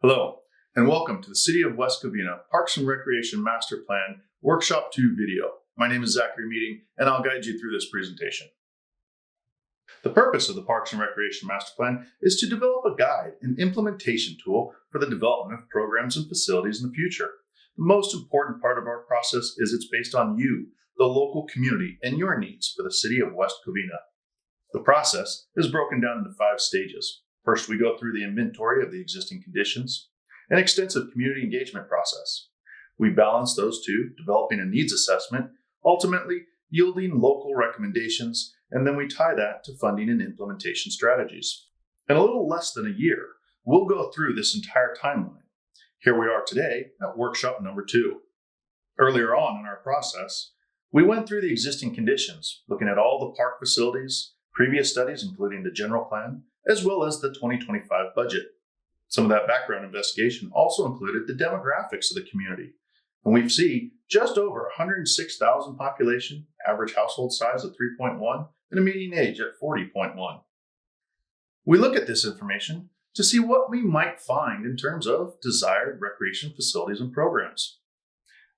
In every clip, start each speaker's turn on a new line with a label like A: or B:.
A: Hello, and welcome to the City of West Covina Parks and Recreation Master Plan Workshop 2 video. My name is Zachary Meeting, and I'll guide you through this presentation. The purpose of the Parks and Recreation Master Plan is to develop a guide and implementation tool for the development of programs and facilities in the future. The most important part of our process is it's based on you, the local community, and your needs for the City of West Covina. The process is broken down into 5 stages. First, we go through the inventory of the existing conditions, an extensive community engagement process. We balance those two, developing a needs assessment, ultimately yielding local recommendations, and then we tie that to funding and implementation strategies. In a little less than a year, we'll go through this entire timeline. Here we are today at workshop number 2. Earlier on in our process, we went through the existing conditions, looking at all the park facilities, previous studies including the general plan, as well as the 2025 budget. Some of that background investigation also included the demographics of the community. And we see just over 106,000 population, average household size of 3.1, and a median age at 40.1. We look at this information to see what we might find in terms of desired recreation facilities and programs.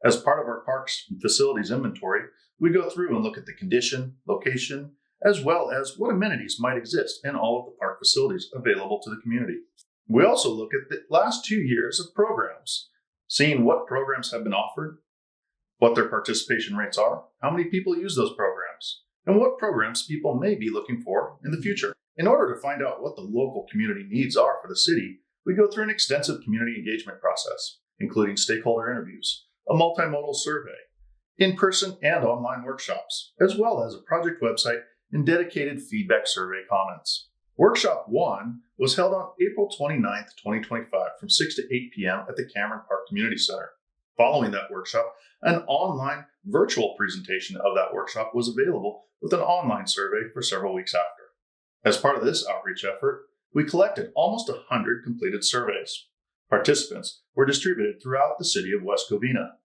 A: As part of our parks and facilities inventory, we go through and look at the condition, location, as well as what amenities might exist in all of the park facilities available to the community. We also look at the last 2 years of programs, seeing what programs have been offered, what their participation rates are, how many people use those programs, and what programs people may be looking for in the future. In order to find out what the local community needs are for the city, we go through an extensive community engagement process, including stakeholder interviews, a multimodal survey, in-person and online workshops, as well as a project website and dedicated feedback survey comments. Workshop 1 was held on April 29, 2025 from 6 to 8 p.m. at the Cameron Park Community Center. Following that workshop, an online virtual presentation of that workshop was available with an online survey for several weeks after. As part of this outreach effort, we collected almost 100 completed surveys. Participants were distributed throughout the city of West Covina.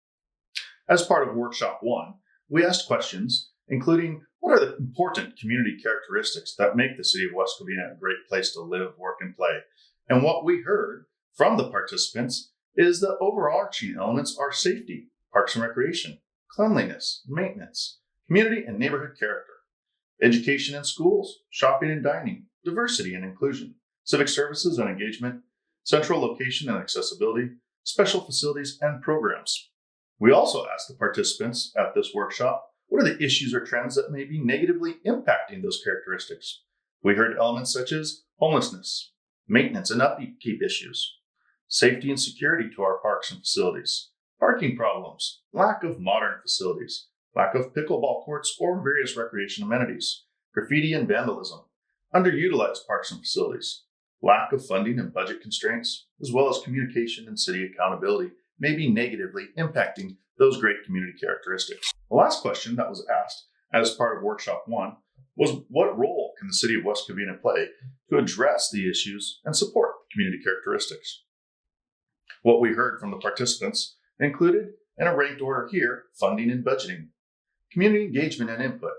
A: As part of Workshop 1, we asked questions including what are the important community characteristics that make the city of West Covina a great place to live, work, and play. And what we heard from the participants is the overarching elements are safety, parks and recreation, cleanliness, maintenance, community and neighborhood character, education and schools, shopping and dining, diversity and inclusion, civic services and engagement, central location and accessibility, special facilities and programs. We also asked the participants at this workshop, what are the issues or trends that may be negatively impacting those characteristics? We heard elements such as homelessness, maintenance and upkeep issues, safety and security to our parks and facilities, parking problems, lack of modern facilities, lack of pickleball courts or various recreation amenities, graffiti and vandalism, underutilized parks and facilities, lack of funding and budget constraints, as well as communication and city accountability may be negatively impacting those great community characteristics. The last question that was asked as part of Workshop 1 was what role can the City of West Covina play to address the issues and support community characteristics? What we heard from the participants included, in a ranked order here, funding and budgeting, community engagement and input,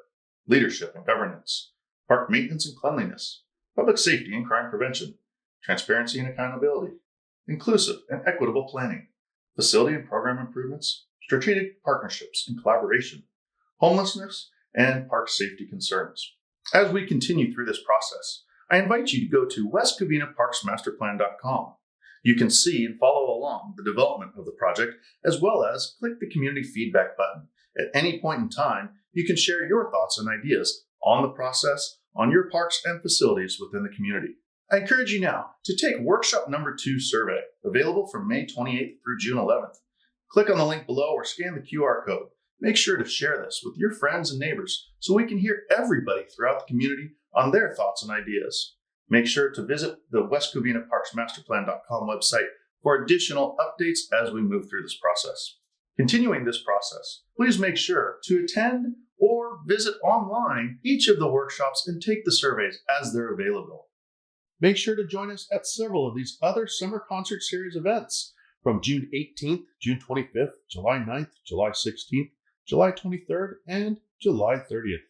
A: leadership and governance, park maintenance and cleanliness, public safety and crime prevention, transparency and accountability, inclusive and equitable planning, facility and program improvements, strategic partnerships and collaboration, homelessness, and park safety concerns. As we continue through this process, I invite you to go to westcovinaparksmasterplan.com. You can see and follow along the development of the project, as well as click the community feedback button. At any point in time, you can share your thoughts and ideas on the process, on your parks and facilities within the community. I encourage you now to take Workshop Number 2 survey, available from May 28th through June 11th. Click on the link below or scan the QR code. Make sure to share this with your friends and neighbors so we can hear everybody throughout the community on their thoughts and ideas. Make sure to visit the westcovinaparksmasterplan.com website for additional updates as we move through this process. Continuing this process, please make sure to attend or visit online each of the workshops and take the surveys as they're available. Make sure to join us at several of these other Summer Concert Series events from June 18th, June 25th, July 9th, July 16th, July 23rd, and July 30th.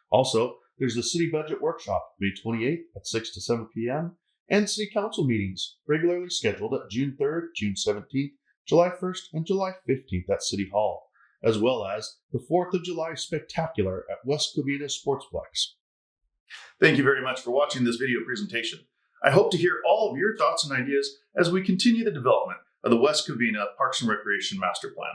A: Also, there's the City Budget Workshop, May 28th at 6 to 7 p.m., and City Council meetings regularly scheduled at June 3rd, June 17th, July 1st, and July 15th at City Hall, as well as the 4th of July Spectacular at West Covina Sportsplex. Thank you very much for watching this video presentation. I hope to hear all of your thoughts and ideas as we continue the development of the West Covina Parks and Recreation Master Plan.